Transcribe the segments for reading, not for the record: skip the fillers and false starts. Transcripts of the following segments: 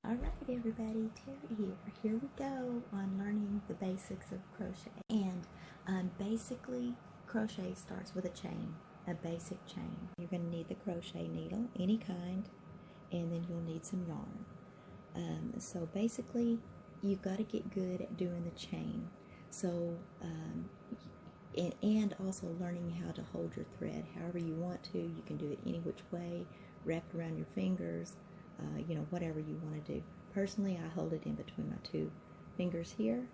Alright everybody, Terry here. Here we go on learning the basics of crochet. And basically crochet starts with a chain, a basic chain. You're going to need the crochet needle, any kind, and then you'll need some yarn. So basically you've got to get good at doing the chain. So and also learning how to hold your thread however you want to. You can do it any which way, wrapped around your fingers, whatever you want to do. Personally, I hold it in between my two fingers here,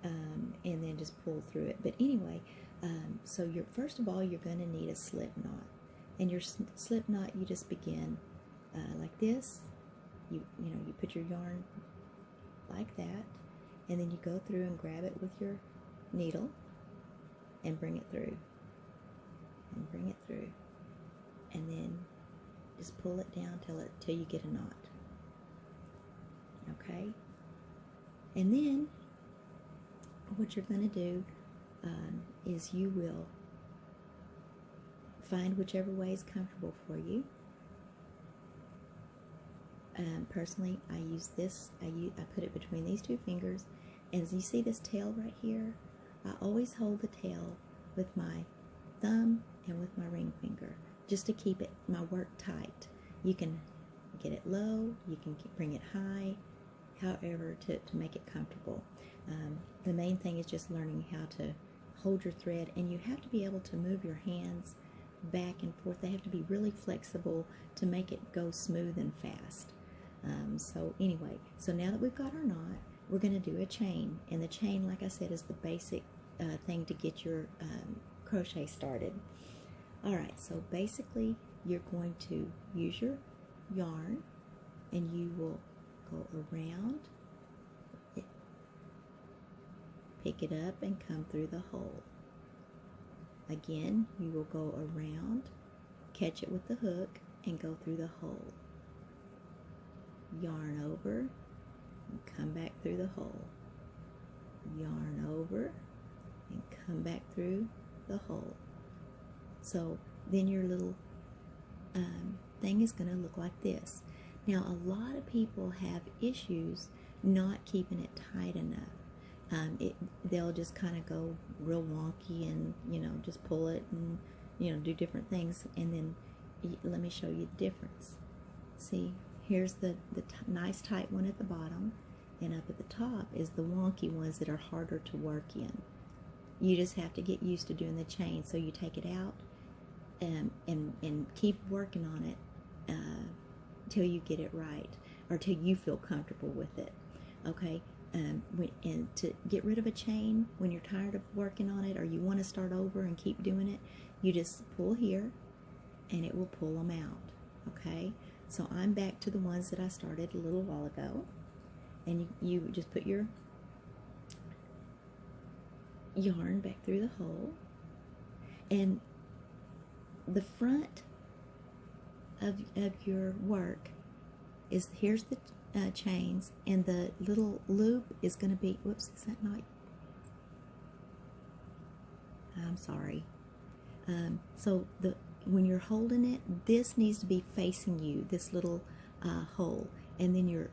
and then just pull through it. But anyway, so first of all, you're going to need a slip knot. And your slip knot, you just begin like this. You put your yarn like that, and then you go through and grab it with your needle and bring it through, and bring it through, and then just pull it down till you get a knot. Okay? And then what you're going to do is you will find whichever way is comfortable for you. Personally, I use this. I put it between these two fingers, and as you see this tail right here, I always hold the tail with my thumb and with my ring finger, just to keep my work tight. You can get it low, you can bring it high, however to make it comfortable. The main thing is just learning how to hold your thread, and you have to be able to move your hands back and forth. They have to be really flexible to make it go smooth and fast. So anyway, so now that we've got our knot, we're going to do a chain, and the chain, like I said, is the basic thing to get your crochet started. Alright, so basically you're going to use your yarn, and you will go around it, pick it up and come through the hole. Again, you will go around, catch it with the hook, and go through the hole. Yarn over, and come back through the hole. Yarn over, and come back through the hole. So then your little thing is going to look like this. Now, a lot of people have issues not keeping it tight enough. They'll just kind of go real wonky and, just pull it and, do different things. And then let me show you the difference. See, here's the nice tight one at the bottom, and up at the top is the wonky ones that are harder to work in. You just have to get used to doing the chain. So you take it out and keep working on it till you get it right, or till you feel comfortable with it. Okay? And to get rid of a chain, when you're tired of working on it, or you want to start over and keep doing it, you just pull here and it will pull them out. Okay? So I'm back to the ones that I started a little while ago, and you just put your yarn back through the hole, and the front of your work is, here's the chains, and the little loop is going to be, whoops, is that not, I'm sorry. So when you're holding it, this needs to be facing you, this little hole, and then your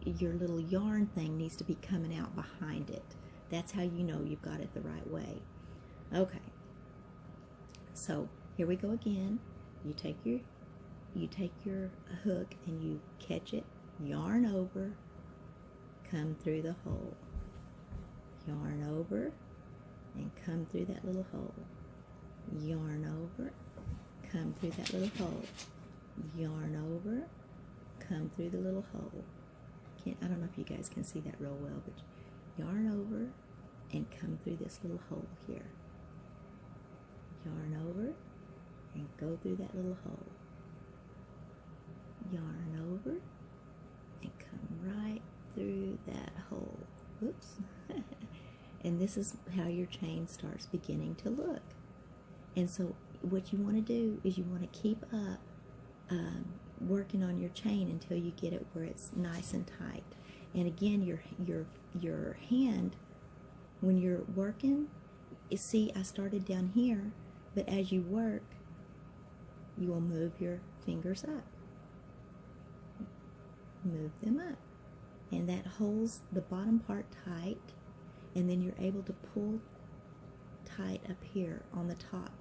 little yarn thing needs to be coming out behind it. That's how you know you've got it the right way. Okay, so here we go again. You take your hook and you catch it, yarn over, come through the hole, yarn over, and come through that little hole, yarn over, come through that little hole, yarn over, come through the little hole. I don't know if you guys can see that real well, but yarn over and come through this little hole here. Yarn over and go through that little hole. Yarn over and come right through that hole. Whoops. And this is how your chain starts beginning to look. And so what you want to do is you want to keep up working on your chain until you get it where it's nice and tight. And again, your hand, when you're working, you see I started down here, but as you work, you will move your fingers up. Move them up. and that holds the bottom part tight, and then you're able to pull tight up here on the top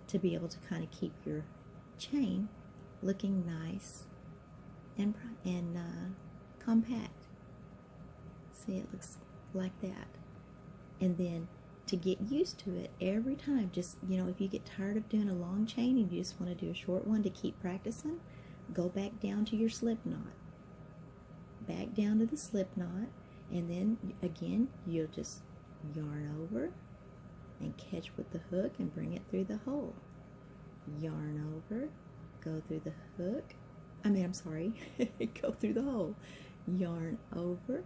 to be able to kind of keep your chain looking nice and compact. See, it looks like that. And then to get used to it every time, just, you know, if you get tired of doing a long chain and you just want to do a short one to keep practicing, go back down to your slip knot. Back down to the slip knot, and then again, you'll just yarn over and catch with the hook and bring it through the hole. Yarn over, go through the hook. Go through the hole. Yarn over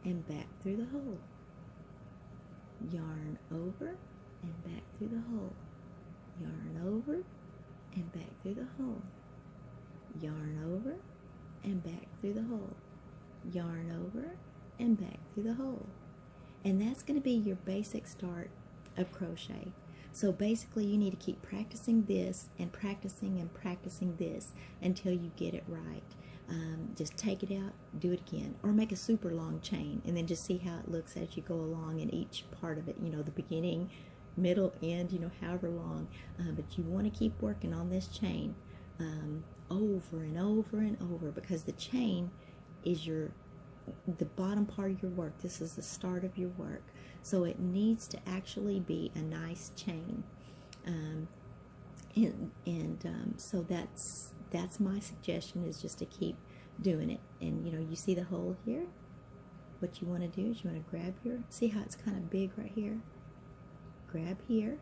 and back through the hole. Yarn over and back through the hole. Yarn over and back through the hole. Yarn over and back through the hole. Yarn over and back through the hole. And that's going to be your basic start of crochet. So basically you need to keep practicing this and practicing this until you get it right. Just take it out, do it again, or make a super long chain and then just see how it looks as you go along in each part of it, you know, the beginning, middle, end, you know, however long. But you want to keep working on this chain over and over and over, because the chain is the bottom part of your work. This is the start of your work, so it needs to actually be a nice chain. So that's my suggestion, is just to keep doing it. And you know, you see the hole here. What you want to do is you want to grab here. See how it's kind of big right here? Grab here,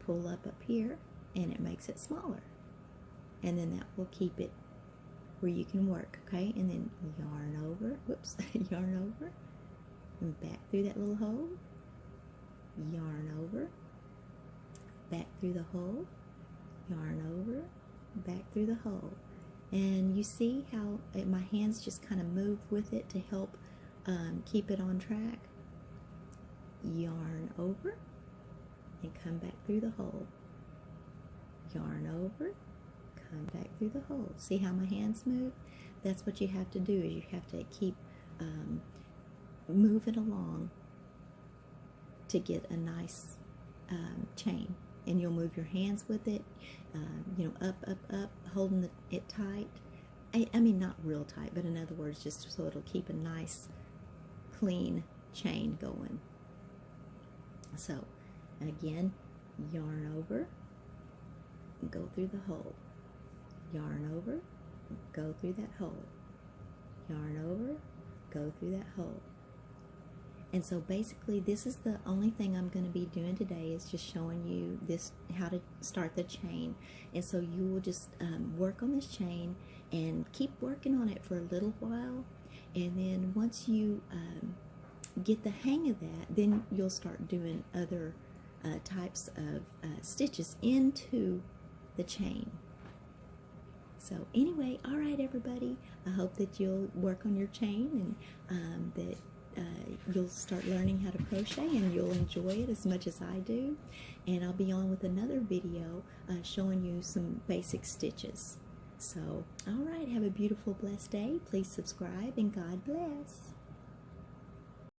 pull up here, and it makes it smaller. And then that will keep it where you can work, okay? And then yarn over, whoops, yarn over, and back through that little hole, yarn over, back through the hole, yarn over, back through the hole. And you see how my hands just kind of move with it to help keep it on track. Yarn over, and come back through the hole. Yarn over, come back through the hole. See how my hands move? That's what you have to do, is you have to keep moving along to get a nice chain. And you'll move your hands with it, you know, up, holding it tight. I mean, not real tight, but in other words, just so it'll keep a nice, clean chain going. So, again, yarn over, go through the hole. Yarn over, go through that hole. Yarn over, go through that hole. And so basically this is the only thing I'm going to be doing today, is just showing you this, how to start the chain. And so you will just work on this chain and keep working on it for a little while. And then once you get the hang of that, then you'll start doing other types of stitches into the chain. So anyway, all right, everybody, I hope that you'll work on your chain, and that you'll start learning how to crochet, and you'll enjoy it as much as I do. And I'll be on with another video showing you some basic stitches. So, all right, have a beautiful, blessed day. Please subscribe, and God bless.